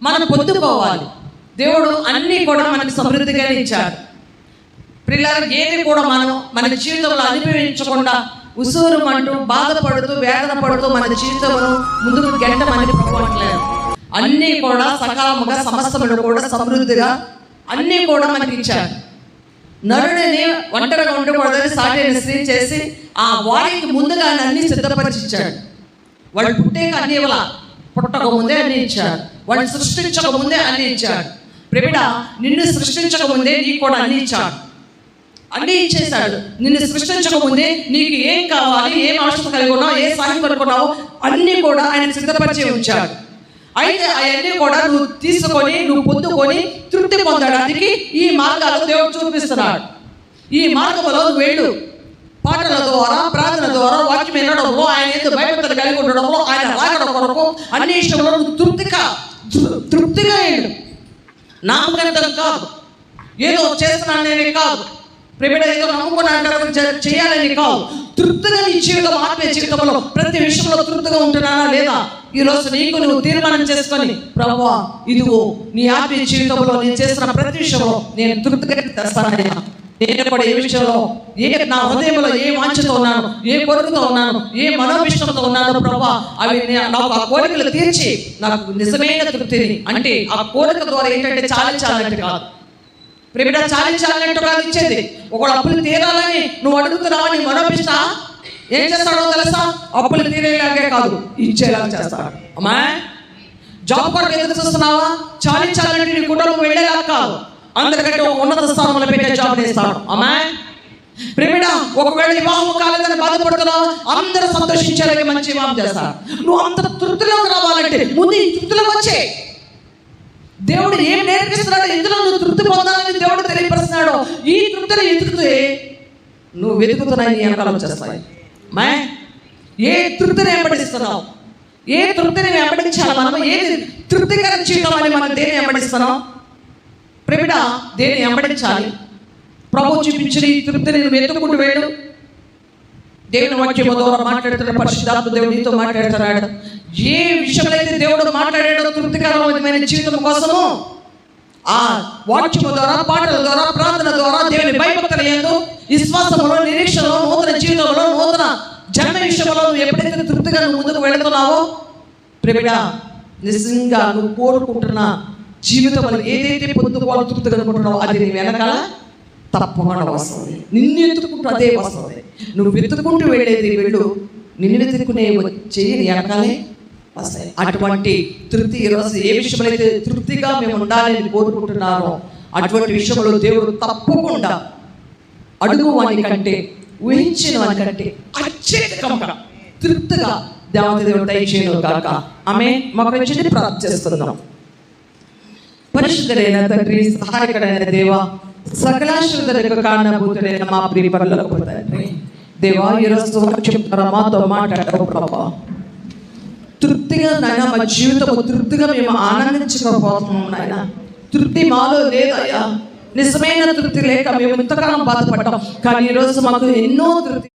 మనం పొందుకోవాలి. దేవుడు అన్నీ కూడా మనకు సమృద్ధిగా ఇచ్చాడు. పిల్లలు ఏది కూడా మనం మన జీవితంలో అనుభవించకుండా ఉసూరుమంటూ బాధపడుతూ వేదన పడుతూ మన జీవితంలో ముందుకు గెంటమని ప్రభువట్లేదు. అన్నీ కూడా సకాలముగా సమస్తములు కూడా సమృద్ధిగా అన్నీ కూడా మనకి ఇచ్చాడు. నరుడిని ఒంటరిగా ఉండకూడదని సాటిని స్త్రీ చేసి ఆ వారికి ముందుగా అన్ని సిద్ధపరిచి ఇచ్చాడు. వాళ్ళు పుట్టేక అన్ని ఇవ్వాల, పుట్టక ముందే అన్ని ఇచ్చాడు. వాడిని సృష్టించక ముందే అన్ని ఇచ్చాడు. ప్రేమిడ, నిన్ను సృష్టించక ముందే నీకు కూడా అన్ని ఇచ్చాడు, అన్నీ ఇచ్చేశాడు. నిన్ను సృష్టించక ముందే నీకు ఏం కావాలి, ఏం అవసరం కలిగి ఉన్నావు, ఏ సాయం కొనుక్కున్నావు అన్నీ కూడా ఆయన సిద్ధపరిచి ఉంచాడు. అయితే అవన్నీ కూడా నువ్వు తీసుకొని నువ్వు పొందుకొని తృప్తి పొందడానికి ఈ మార్గాలు దేవుడు చూపిస్తున్నాడు. ఈ మార్గంలో వెళ్ళు. పాటల ద్వారా, ప్రార్థన ద్వారా, వాక్యం వినడంలో, ఆయన ఎందుకు భయభక్తులు కలిగి ఉండడంలో, ఆయన రాకడ కొరకు అన్ని విషయంలో నువ్వు తృప్తిగా వెళ్ళు. నామకంతం కాదు, ఏదో చేస్తున్నానని కాదు, ప్రేమిడ ఏదో నమ్ముకున్నాను చేయాలని కాదు. తృప్తిగా నీ జీవితం, ఆత్మీయ జీవితంలో ప్రతి విషయంలో తృప్తిగా ఉంటున్నానా లేదా? ఈరోజు నీకు నువ్వు తీర్మానం చేసుకొని, ప్రభువా ఇదిగో నీ ఆత్మీయ జీవితంలో నేను చేస్తున్న ప్రతి విషయంలో నేను తృప్తిగా తెస్తానయ్యా. నేను కూడా ఏ విషయంలో, నా హృదయంలో ఏ వాంఛతో ఉన్నాను, ఏ కోరికతో ఉన్నాను, ఏ మనోభిష్టంతో ఉన్నాను ప్రభువా, అవి నాకు ఆ కోరికలు తీర్చి నాకు నిజమైన తృప్తిని, అంటే ఆ కోరిక ద్వారా ఏంటంటే చాలించాలంటే కాదు ప్రేమిడ, చాలించాలంటూ కాదు ఇచ్చేది. ఒకడు అప్పులు తీరాలని నువ్వు అడుగుతున్నావని మనోభిష్ట ఏం చేస్తాడో తెలుసా? అప్పులు తీరేలాగే కాదు, ఇచ్చేలాగా చేస్తాడు. అమ్మా, జాబ్ కొరకు ఎదురు చూస్తున్నావా? చాలించాలంటే నీ కుటుంబం వెళ్ళేలా కాదు, అందరికంటే ఉన్నత స్థానంలో పెట్టే జాబ్ ఇస్తాడు. అమ్మా ప్రేమిడ, ఒకవేళ వివాహం కాలేదని బాధపడుతున్నావు, అందరూ సంతోషించేలాగే మంచి వివాహం చేస్తాడు. నువ్వు అంత తృప్తిలోకి రావాలంటే ముందు ఈ తృప్తిలోకి వచ్చే. దేవుడు ఏం నేర్పిస్తున్నాడు, ఎందులో నువ్వు తృప్తి పొందాలని దేవుడు తెలియపరుస్తున్నాడు. ఈ తృప్తిని ఎదుగుతే నువ్వు వెతుకుతున్నా నీ వెనకాల చేస్తాయి. మా ఏ తృప్తిని వెంబడిస్తున్నావు? ఏ తృప్తిని వెంబడించాలి మనం? ఏది తృప్తికర జీవితం అని మనం దేన్ని వెంబడిస్తున్నాం? ప్రేమిడ, దేన్ని వెంబడించాలి? ప్రభు చూపించిన ఈ తృప్తిని నువ్వు వెతుక్కుంటూ వెళ్ళు. దేవుని వాక్యం ద్వారా మాట్లాడుతున్న పరిశుద్ధాత్మ దేవుడు నీతో మాట్లాడుతున్నాడు. ఏ విషయంలో అయితే దేవుడు మాట్లాడాడో తృప్తికరమైన జీవితం కోసము ఆ వాక్యము ద్వారా, పాటల ద్వారా, ప్రార్థన ద్వారా, దేవుని భయభక్తుల యందు, విశ్వాసంలో, నిరీక్షణలో, నూతన జీవితంలో, నూతన జన్మ విషయంలో నువ్వు ఎప్పుడైతే తృప్తిగా నువ్వు ముందుకు వెళుతున్నావో ప్రేమిడ, నిజంగా నువ్వు కోరుకుంటున్న జీవితంలో ఏదైతే పొందుకోవాలో తృప్తిగా అనుకుంటున్నావో అది నీ వెనకాల తప్పకుండా వస్తుంది. నిన్ను ఎత్తుకుంటూ అదే వస్తుంది. నువ్వు వెతుక్కుంటూ వెళ్ళేది వెళ్ళు, నిన్ను వెతుక్కునే చేయని వెనకాలే వస్తాయి. అటువంటి తృప్తి ఈరోజు ఏ విషయంలో అయితే తృప్తిగా మేము ఉండాలని కోరుకుంటున్నారో అటువంటి విషయంలో దేవుడు తప్పకుండా అడుగు వాని కంటే, ఊహించిన వాని కంటే అత్యధికంగా తృప్తిగా దేవుడు దయచేయును గాక. ఆమేన్. మాకు వచ్చి ప్రార్థిస్తున్నాం. పరిశుద్ధుడైన తండ్రి, సహాయకుడైన దేవా, సకలాశ్వరులకు కారణభూతుడైన మా ప్రియ పరలోకపు తండ్రి, దేవా ఈరోజు చెప్తారా మాతో మాట్లాడవు ప్రభా. తృప్తిగా నాయన మా జీవితం తృప్తిగా మేము ఆనందించకపోతున్నాం నాయన. తృప్తి మాలో లేదయ్యా. నిజమైన తృప్తి లేక మేము ఇంతకాలం బాధపడ్డాం, కానీ ఈరోజు మాకు ఎన్నో తృప్తి